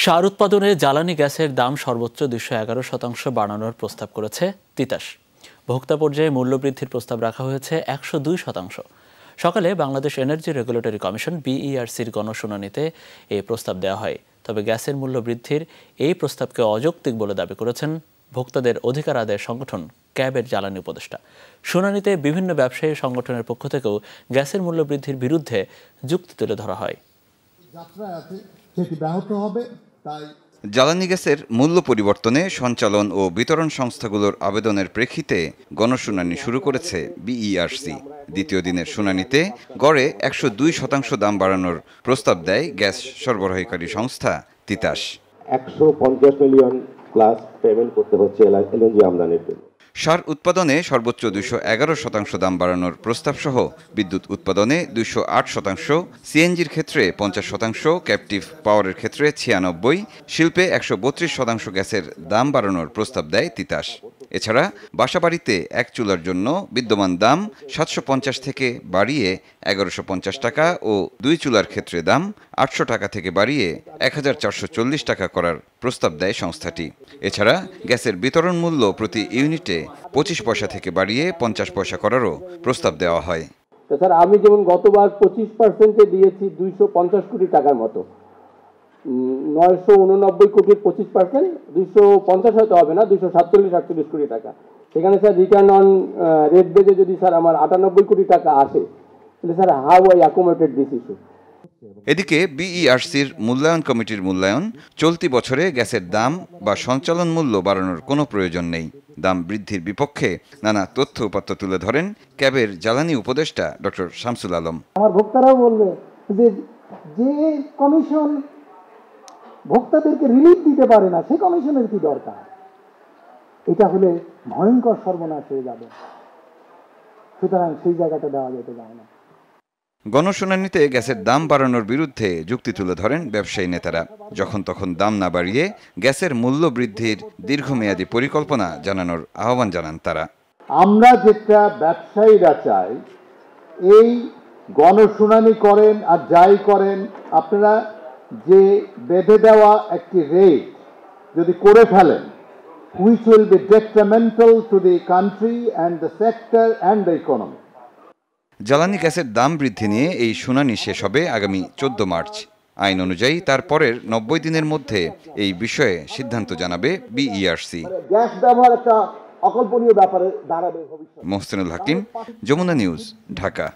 সার উৎপাদনে জ্বালানি গ্যাসের দাম সর্বোচ্চ 211% বাড়ানোর প্রস্তাব করেছে তিতাস। ভোক্তা পর্যায়ে মূল্যবৃদ্ধির প্রস্তাব রাখা হয়েছে 102%। সকালে বাংলাদেশ এনার্জি রেগুলেটরি কমিশন বিইআরসির গণশুনানিতে এই প্রস্তাব দেওয়া হয়। তবে গ্যাসের মূল্য বৃদ্ধির এই প্রস্তাবকে অযৌক্তিক বলে দাবি করেছেন ভোক্তাদের অধিকার আদায়ের সংগঠন ক্যাবের জ্বালানি উপদেষ্টা। শুনানিতে বিভিন্ন ব্যবসায়ী সংগঠনের পক্ষ থেকেও গ্যাসের মূল্য বৃদ্ধির বিরুদ্ধে যুক্তি তুলে ধরা হয়। জ্বালানি গ্যাসের মূল্য পরিবর্তনে সঞ্চালন ও বিতরণ সংস্থাগুলোর আবেদনের প্রেক্ষিতে গণশুনানি শুরু করেছে বিইআরসি। দ্বিতীয় দিনের শুনানিতে গড়ে 102% দাম বাড়ানোর প্রস্তাব দেয় গ্যাস সরবরাহকারী সংস্থা তিতাস। 150 মিলিয়ন প্লাস পেমেন্ট করতে হচ্ছে এলএনজি আমদানির জন্য। সার উৎপাদনে সর্বোচ্চ 211% দাম বাড়ানোর প্রস্তাব সহ বিদ্যুৎ উৎপাদনে 208%, সিএনজির ক্ষেত্রে 50%, ক্যাপটিভ পাওয়ারের ক্ষেত্রে 96, শিল্পে 132% গ্যাসের দাম বাড়ানোর প্রস্তাব দেয় তিতাস। এছাড়া বাসাবাড়িতে এক চুলার জন্য বিদ্যমান দাম 750 থেকে বাড়িয়ে 1150 টাকা ও 2 চুলার ক্ষেত্রে দাম 800 টাকা থেকে বাড়িয়ে 1440 টাকা করার প্রস্তাব দেয় সংস্থাটি। এছাড়া গ্যাসের বিতরণ মূল্য প্রতি ইউনিটে 25 পয়সা থেকে বাড়িয়ে 50 পয়সা করারও প্রস্তাব দেওয়া হয়। স্যার, আমি যেমন গতবার 25% দিয়েছি 250 কোটি টাকার মতো, 989 কোটির 25%, 250 হয়তো হবে না, 247-48 কোটি টাকা। সেখানে স্যার রিটার্ন অন রেট বেজে যদি স্যার আমার 98 কোটি টাকা আসে, তাহলে sir how I accommodate this issue. এদিকে বিইআরসির মূল্যায়ন কমিটির মূল্যায়ন, চলতি বছরে গ্যাসের দাম বা সঞ্চালন মূল্য বাড়ানোর কোনো প্রয়োজন নেই। দাম বৃদ্ধির বিপক্ষে নানা তথ্য উপাত্ত তুলে ধরেন ক্যাবের জ্বালানি উপদেষ্টা ডক্টর শামসুল আলম। আমার ভোক্তারাও বলবে যে কমিশন ভোক্তাদেরকে রিলিফ দিতে পারে না, সেই কমিশনের কি দরকার? এটা হলে ভয়ঙ্কর সর্বনাশ হয়ে যাবে। সুতরাং সেই জায়গাটা দেওয়া যেতে যায় না। গণশুনানিতে গ্যাসের দাম বাড়ানোর বিরুদ্ধে যুক্তি তুলে ধরেন ব্যবসায়ী নেতারা। যখন তখন দাম না বাড়িয়ে গ্যাসের মূল্য বৃদ্ধির দীর্ঘমেয়াদী পরিকল্পনা জানানোর আহ্বান জানান তারা। আমরা যেটা ব্যবসায়ীরা চাই, এই গণশুনানি করেন আর যাই করেন, আপনারা যে বেঁধে দেওয়া একটি রেট যদি করে ফেলেন, which will be detrimental to the country and the sector and the economy. জ্বালানি গ্যাসের দাম বৃদ্ধি নিয়ে এই শুনানি শেষ হবে আগামী 14 মার্চ। আইন অনুযায়ী তার পরের 90 দিনের মধ্যে এই বিষয়ে সিদ্ধান্ত জানাবে বিইআরসি। গ্যাস ব্যবহার একটা অকল্পনীয় ব্যাপারে দাঁড়াবে ভবিষ্যতে। মোহসিনুল হাকিম, যমুনা নিউজ, ঢাকা।